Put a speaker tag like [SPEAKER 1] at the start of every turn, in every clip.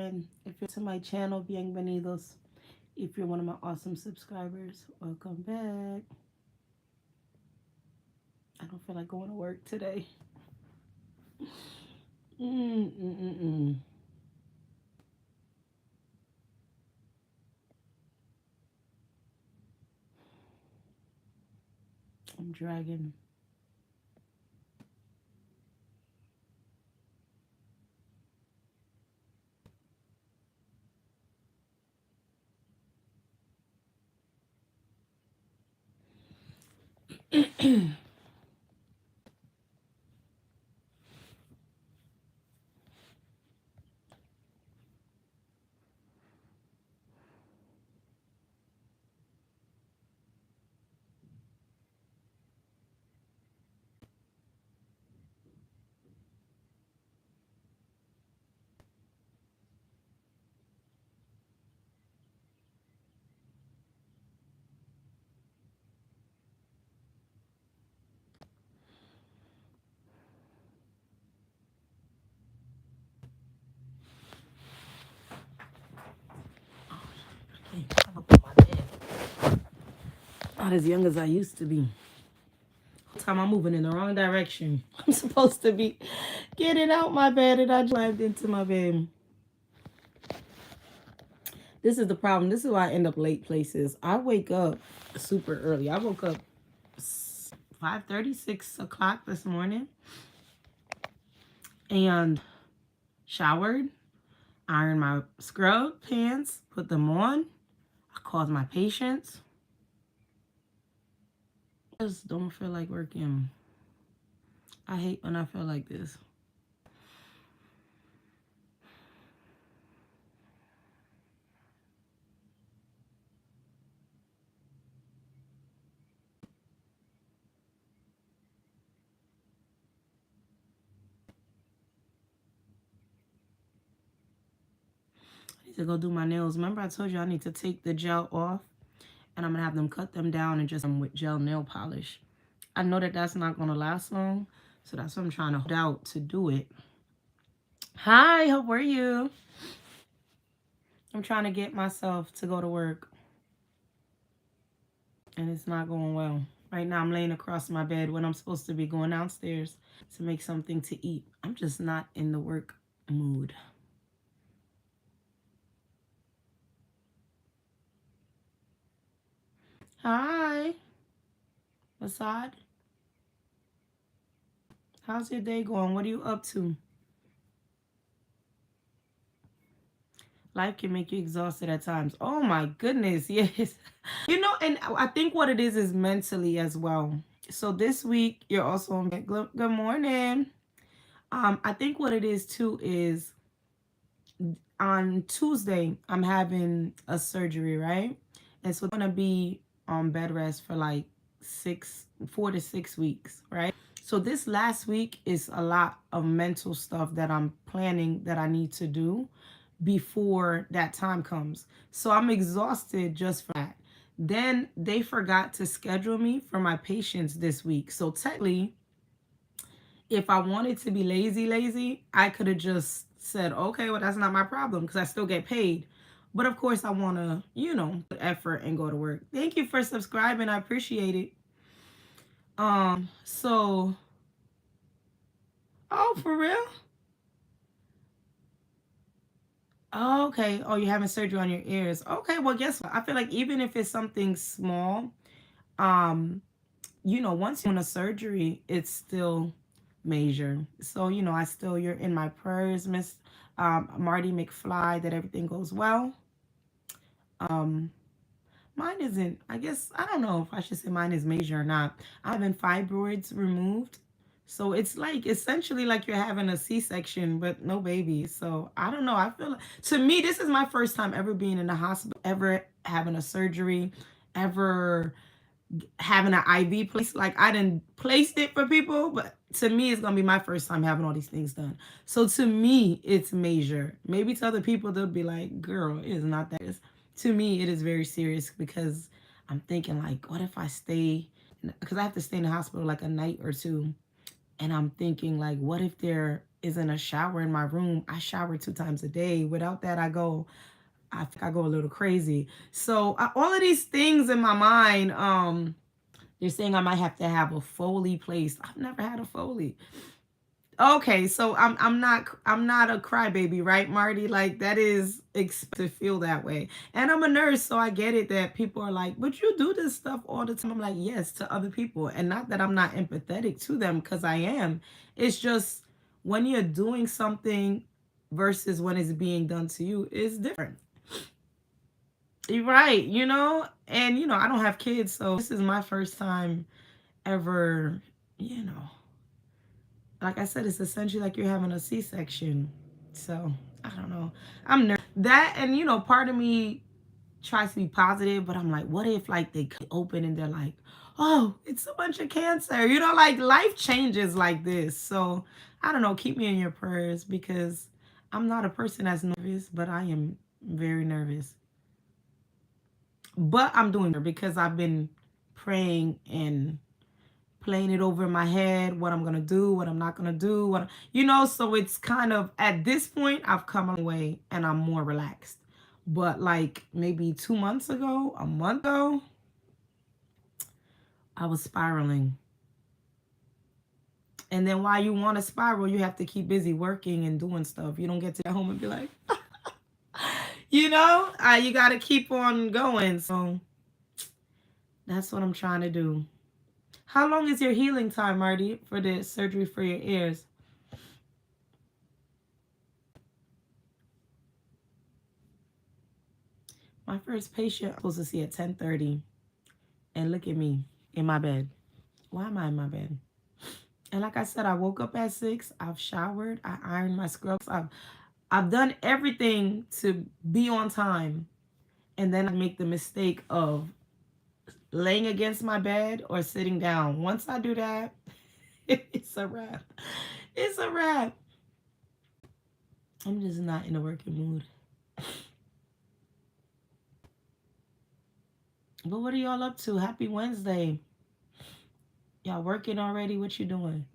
[SPEAKER 1] everyone. If you're to my channel, bienvenidos. If you're one of my awesome subscribers, welcome back. I don't feel like going to work today. Mm-mm-mm-mm. I'm dragging. Not as young as I used to be. Time I'm moving in the wrong direction. I'm supposed to be getting out my bed and I climbed into my bed. This is the problem. This is why I end up late places. I wake up super early. I woke up 5:30, 6 o'clock this morning and showered, ironed my scrub pants, put them on. I called my patients. I just don't feel like working. I hate when I feel like this. I need to go do my nails. Remember I told you I need to take the gel off and I'm going to have them cut them down and just with gel nail polish. I know that that's not going to last long, so that's what I'm trying to hold out to do it. Hi, how are you? I'm trying to get myself to go to work and it's not going well. Right now I'm laying across my bed when I'm supposed to be going downstairs to make something to eat. I'm just not in the work mood. Hi, Assad. How's your day going? What are you up to? Life can make you exhausted at times. Oh my goodness, yes. You know, and I think what it is mentally as well. So this week you're also on good morning. I think what it is too is on Tuesday I'm having a surgery, right? And so I'm gonna be on bed rest for like 4 to 6 weeks, right? So this last week is a lot of mental stuff that I'm planning that I need to do before that time comes. So I'm exhausted just for that. Then they forgot to schedule me for my patients this week. So technically, if I wanted to be lazy, I could have just said, okay, well, that's not my problem because I still get paid. But of course, I want to, put effort and go to work. Thank you for subscribing. I appreciate it. So, oh, for real? Oh, okay. Oh, you're having surgery on your ears. Okay, well, guess what? I feel like even if it's something small, um, once you're in a surgery, it's still major. So, you're in my prayers, Miss Marty McFly, that everything goes well. Um, Mine isn't, I guess, I don't know if I should say mine is major or not. I'm having fibroids removed. So it's like essentially like you're having a C-section, but no baby. So I don't know. I feel like, to me, this is my first time ever being in the hospital, ever having a surgery, ever having an IV place. Like I didn't place it for people, but to me, it's gonna be my first time having all these things done. So to me, it's major. Maybe to other people, they'll be like, "Girl, it is not that." To me, it is very serious because I'm thinking like, what if I stay? Because I have to stay in the hospital like a night or two, and I'm thinking like, what if they're is in a shower in my room. I shower 2 times a day. Without that, I think I go a little crazy. So all of these things in my mind, they're saying I might have to have a Foley placed. I've never had a Foley. Okay, so I'm not a crybaby, right, Marty? Like that is expected to feel that way. And I'm a nurse, so I get it that people are like, "But you do this stuff all the time." I'm like, "Yes, to other people." And not that I'm not empathetic to them because I am. It's just when you're doing something versus when it's being done to you is different. You're right, and I don't have kids, so this is my first time ever, you know. Like I said, it's essentially like you're having a C-section. So I don't know. I'm nervous. That and part of me tries to be positive, but I'm like, what if like they open and they're like, oh, it's a bunch of cancer. Like life changes like this. So I don't know. Keep me in your prayers because I'm not a person that's nervous, but I am very nervous. But I'm doing it because I've been praying and playing it over in my head, what I'm gonna do, what I'm not gonna do, so it's kind of at this point I've come away and I'm more relaxed. But like maybe 2 months ago, a month ago, I was spiraling. And then while you want to spiral, you have to keep busy working and doing stuff. You don't get to get home and be like, you got to keep on going. So that's what I'm trying to do. How long is your healing time, Marty, for the surgery for your ears? My first patient I'm supposed to see at 10:30. And look at me in my bed. Why am I in my bed? And like I said, I woke up at 6. I've showered. I ironed my scrubs. I've done everything to be on time. And then I make the mistake of laying against my bed or sitting down. Once I do that, it's a wrap. It's a wrap. I'm just not in a working mood. But what are y'all up to? Happy Wednesday. Y'all working already? What you doing?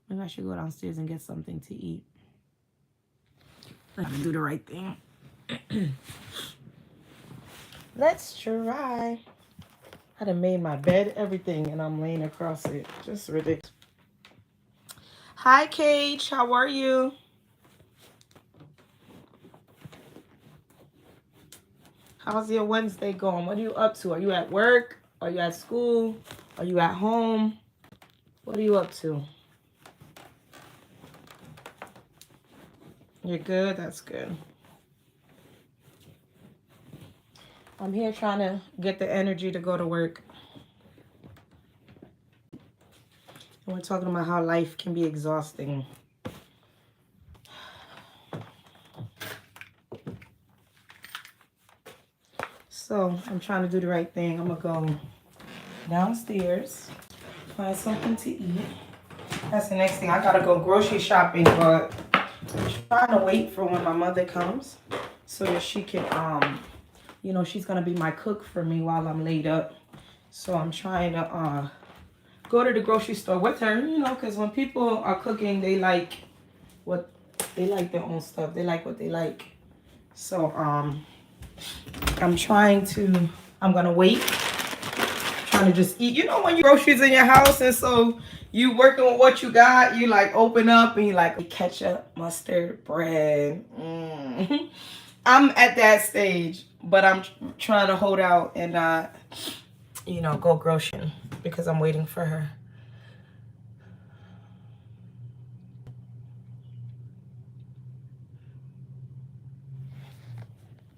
[SPEAKER 1] Maybe I should go downstairs and get something to eat. I gotta do the right thing. Let's try. I done made my bed, everything, and I'm laying across it. Just ridiculous. Hi, Cage. How are you? How's your Wednesday going? What are you up to? Are you at work? Are you at school? Are you at home? What are you up to? You're good? That's good. I'm here trying to get the energy to go to work. And we're talking about how life can be exhausting. So I'm trying to do the right thing. I'm going to go downstairs, find something to eat. That's the next thing. I got to go grocery shopping, but I'm trying to wait for when my mother comes so that she can, she's going to be my cook for me while I'm laid up. So I'm trying to go to the grocery store with her, because when people are cooking, they like their own stuff. They like what they like. So I'm gonna wait. Trying to just eat. When you groceries in your house and so you working with what you got, you like open up and you like ketchup, mustard, bread. I'm at that stage, but I'm trying to hold out and not, go grocery because I'm waiting for her.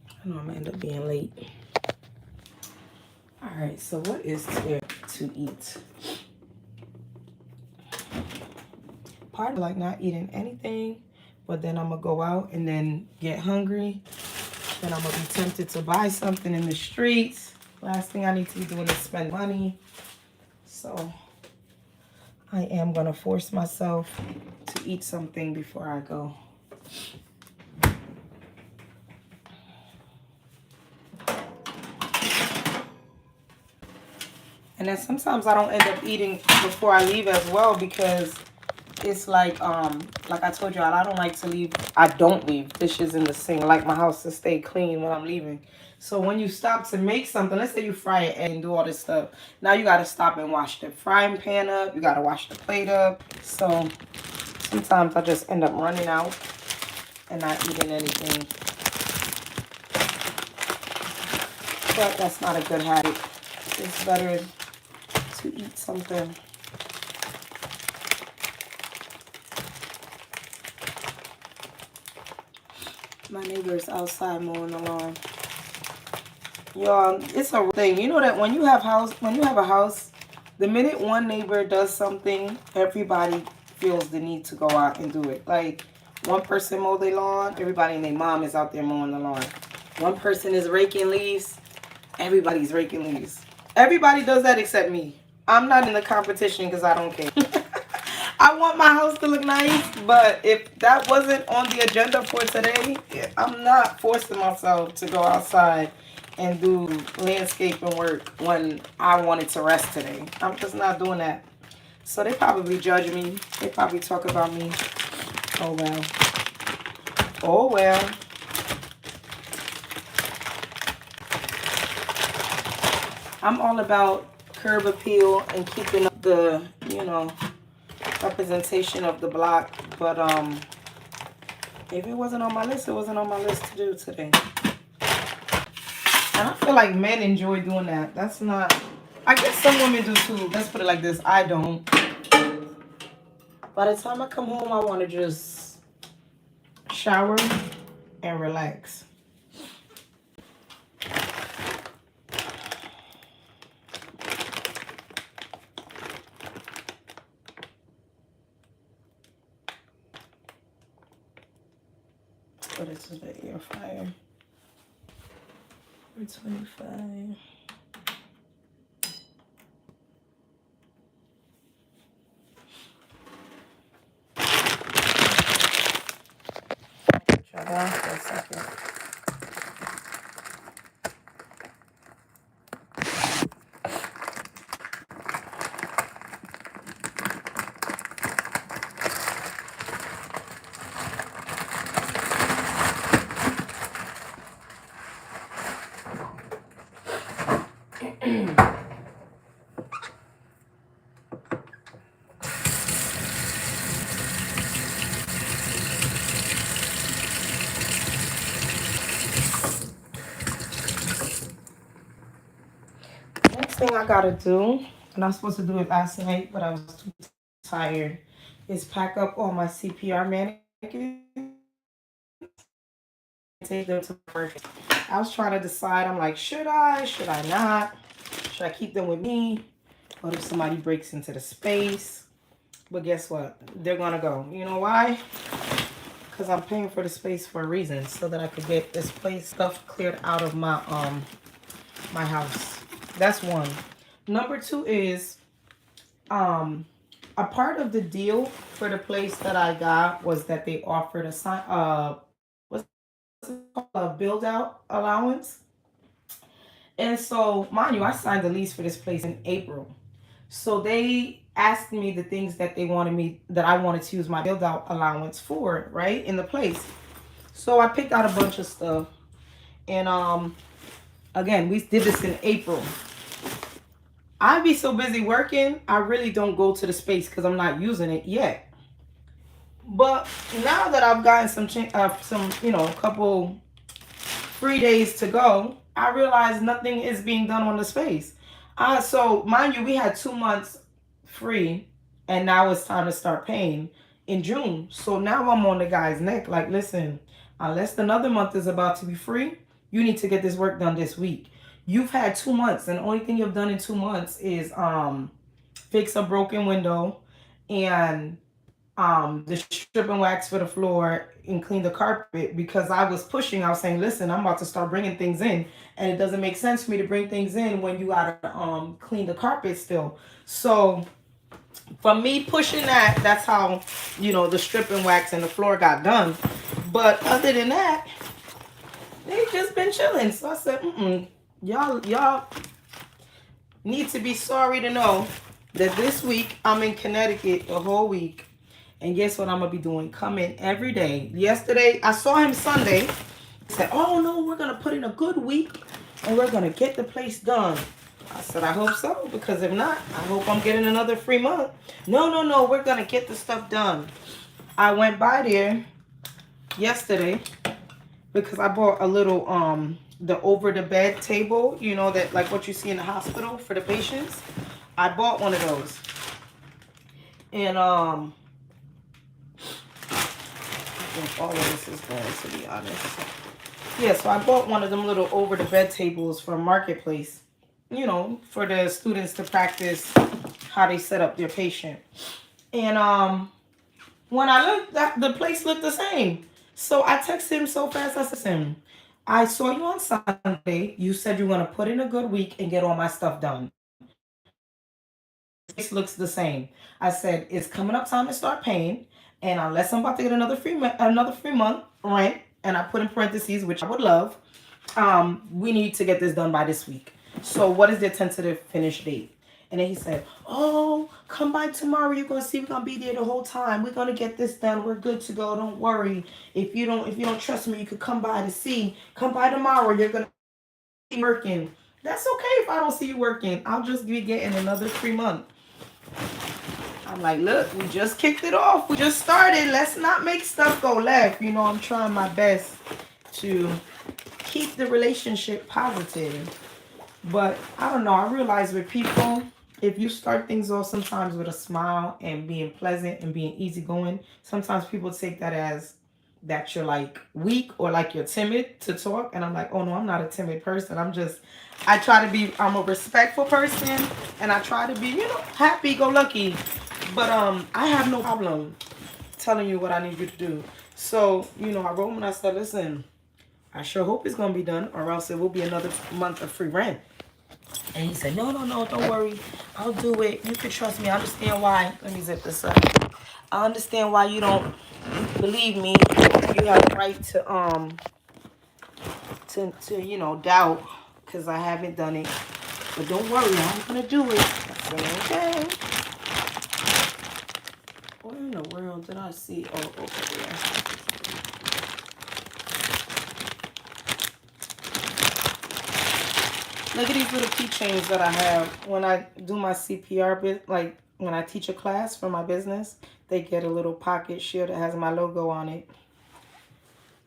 [SPEAKER 1] I know I'm gonna end up being late. All right, so what is there to eat? Part of like not eating anything, but then I'm gonna go out and then get hungry. Then I'm gonna be tempted to buy something in the streets. Last thing I need to be doing is spend money. So I am gonna force myself to eat something before I go. And And then sometimes I don't end up eating before I leave as well, because it's like I told you, I don't like to leave. I don't leave dishes in the sink. I like my house to stay clean when I'm leaving. So when you stop to make something, let's say you fry it and do all this stuff, now you got to stop and wash the frying pan up. You got to wash the plate up. So sometimes I just end up running out and not eating anything. But that's not a good habit. It's better to eat something. My neighbor's outside mowing the lawn. Y'all, it's a thing. You know that when you have a house, the minute one neighbor does something, everybody feels the need to go out and do it. Like, one person mow their lawn, everybody and their mom is out there mowing the lawn. One person is raking leaves, everybody's raking leaves. Everybody does that except me. I'm not in the competition because I don't care. I want my house to look nice, but if that wasn't on the agenda for today, I'm not forcing myself to go outside and do landscaping work when I wanted to rest today. I'm just not doing that. So they probably judge me. They probably talk about me. Oh well. Oh well. I'm all about curb appeal and keeping up the, representation of the block. But if it wasn't on my list, it wasn't on my list to do today. And I feel like men enjoy doing that. That's not, I guess some women do too. Let's put it like this. I don't. By the time I come home, I want to just shower and relax. So this is the air fryer. 425. Try that for a second. Next thing I gotta do, and I was supposed to do it last night, but I was too tired, is pack up all my CPR mannequins. Take them to work. I was trying to decide. I'm like, should I not? Should I keep them with me? What if somebody breaks into the space? But guess what? They're gonna go. You know why? Because I'm paying for the space for a reason, so that I could get this place stuff cleared out of my my house. That's one. Number two is a part of the deal for the place that I got was that they offered a build out allowance. And so, mind you, I signed the lease for this place in April. So they asked me the things that I wanted to use my build out allowance for, right, in the place. So I picked out a bunch of stuff. And again, we did this in April. I'd be so busy working, I really don't go to the space because I'm not using it yet. But now that I've gotten a couple free days to go, I realize nothing is being done on the space. So mind you, we had 2 months free, and now it's time to start paying in June. So now I'm on the guy's neck. Like, listen, unless another month is about to be free, you need to get this work done this week. You've had 2 months, and the only thing you've done in 2 months is fix a broken window and the strip and wax for the floor and clean the carpet, because I was pushing. I was saying, listen, I'm about to start bringing things in, and it doesn't make sense for me to bring things in when you gotta clean the carpet still. So from me pushing that, that's how, the strip and wax and the floor got done. But other than that, they've just been chilling. So I said, y'all need to be sorry to know that this week I'm in Connecticut the whole week. And guess what I'm going to be doing? Coming every day. Yesterday, I saw him Sunday. He said, oh no, we're going to put in a good week and we're going to get the place done. I said, I hope so, because if not, I hope I'm getting another free month. No, we're going to get the stuff done. I went by there yesterday because I bought a little, the over the bed table, you know, that like what you see in the hospital for the patients. I bought one of those. And, I think all of this is going, to be honest. Yeah, so I bought one of them little over the bed tables from Marketplace, you know, for the students to practice how they set up their patient. And when I looked, the place looked the same. So I texted him so fast. I said, him, I saw you on Sunday. You said you're going to put in a good week and get all my stuff done. This looks the same. I said, it's coming up time to start paying. And unless I'm about to get another free month rent, and I put in parentheses, which I would love, we need to get this done by this week. So what is the tentative finish date? And then he said, oh, come by tomorrow. You're going to see we're going to be there the whole time. We're going to get this done. We're good to go. Don't worry. If you don't trust me, you could come by to see. Come by tomorrow. You're going to be working. That's okay if I don't see you working. I'll just be getting another free month. I'm like, look, we just kicked it off. We just started. Let's not make stuff go left. You know, I'm trying my best to keep the relationship positive. But I don't know. I realize with people, if you start things off sometimes with a smile and being pleasant and being easygoing, sometimes people take that as that you're like weak or like you're timid to talk. And I'm like, oh no, I'm not a timid person. I try to be, I'm a respectful person, and I try to be, you know, happy-go-lucky. But I have no problem telling you what I need you to do. So, you know, I wrote him and I said, listen, I sure hope it's going to be done, or else it will be another month of free rent. And he said, no, don't worry. I'll do it. You can trust me. I understand why. Let me zip this up. I understand why you don't believe me. You have the right to you know, doubt, because I haven't done it. But don't worry, I'm going to do it. I said, okay. What in the world did I see? Oh, over there. Look at these little keychains that I have when I do my CPR bit. Like when I teach a class for my business, they get a little pocket shield that has my logo on it.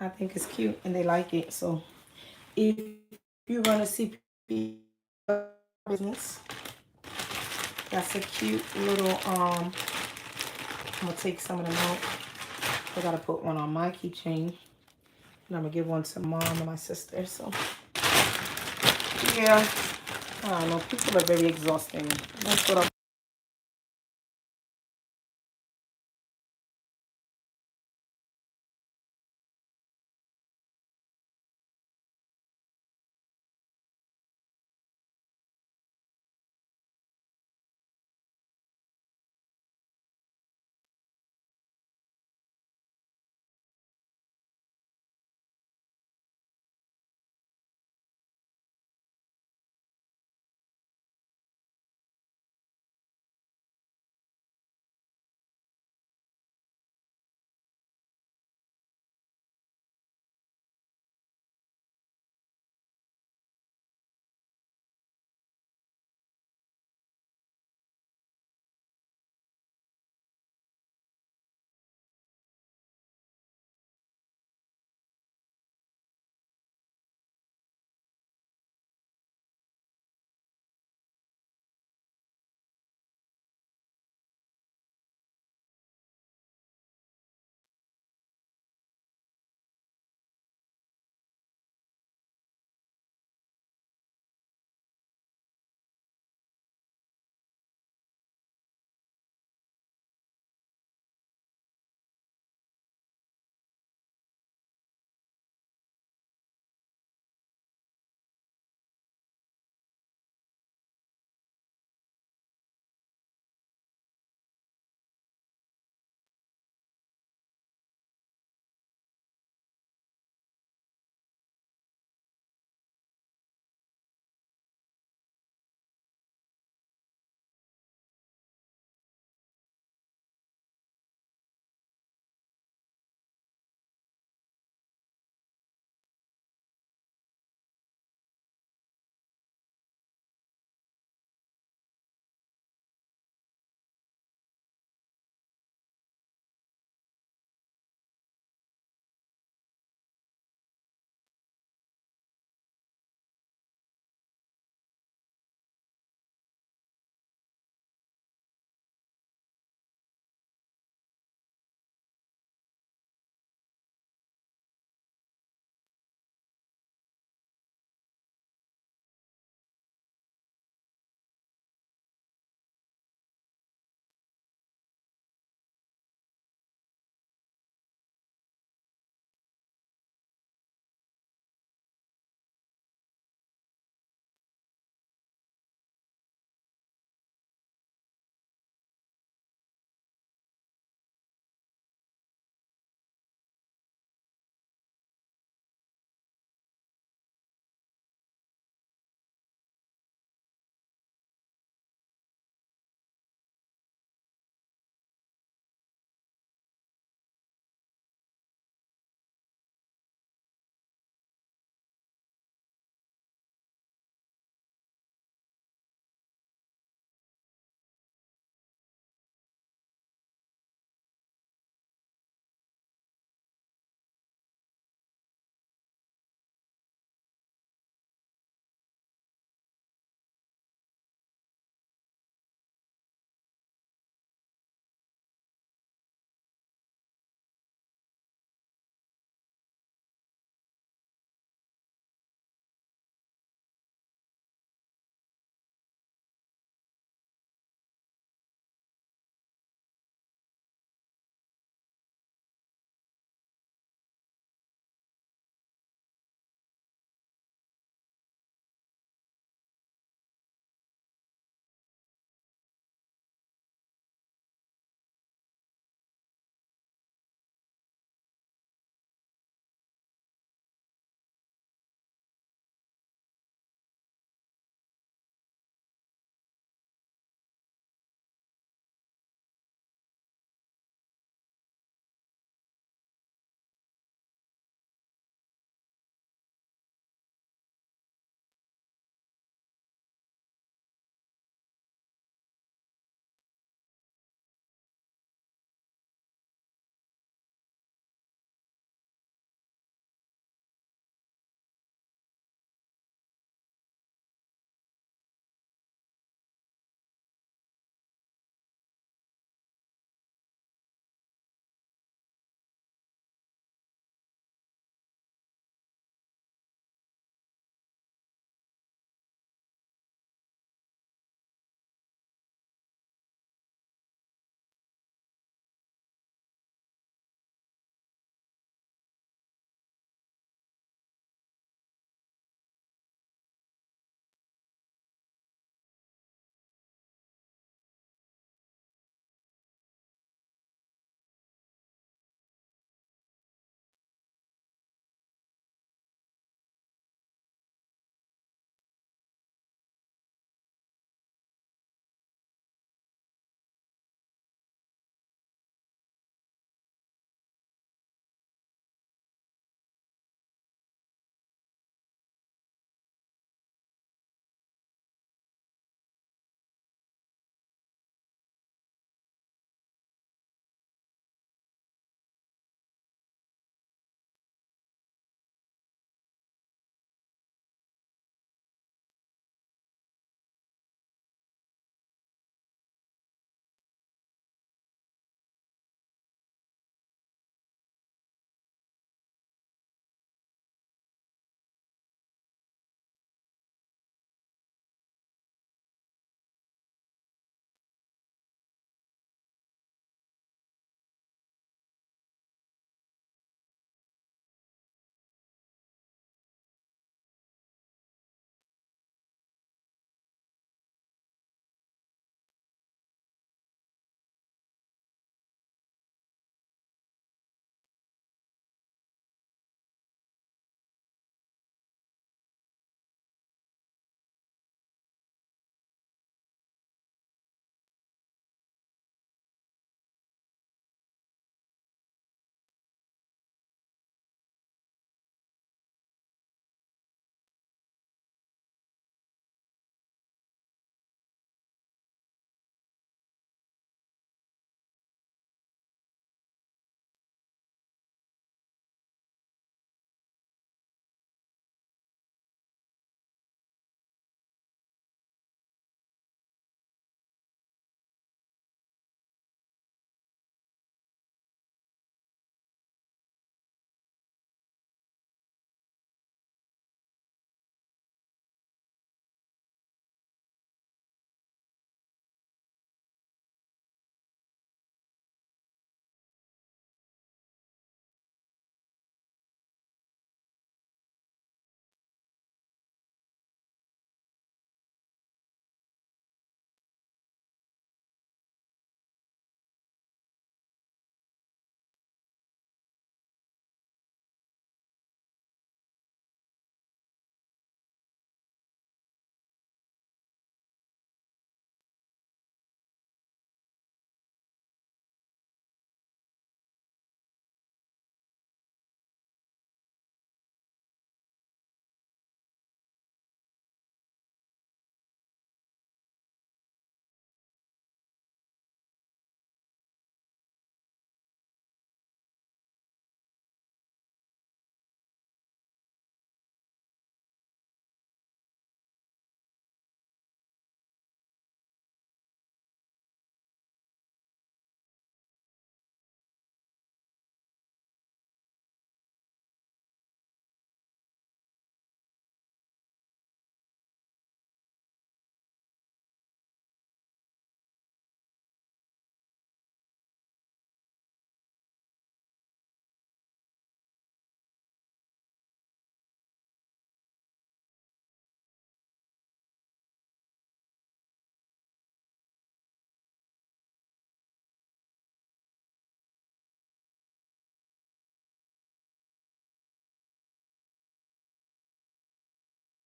[SPEAKER 1] I think it's cute and they like it. So if you run a CPR business, that's a cute little I'm gonna take some of them out. I gotta put one on my keychain, and I'm gonna give one to mom and my sister. So yeah, I don't know, people are very exhausting. That's what I'm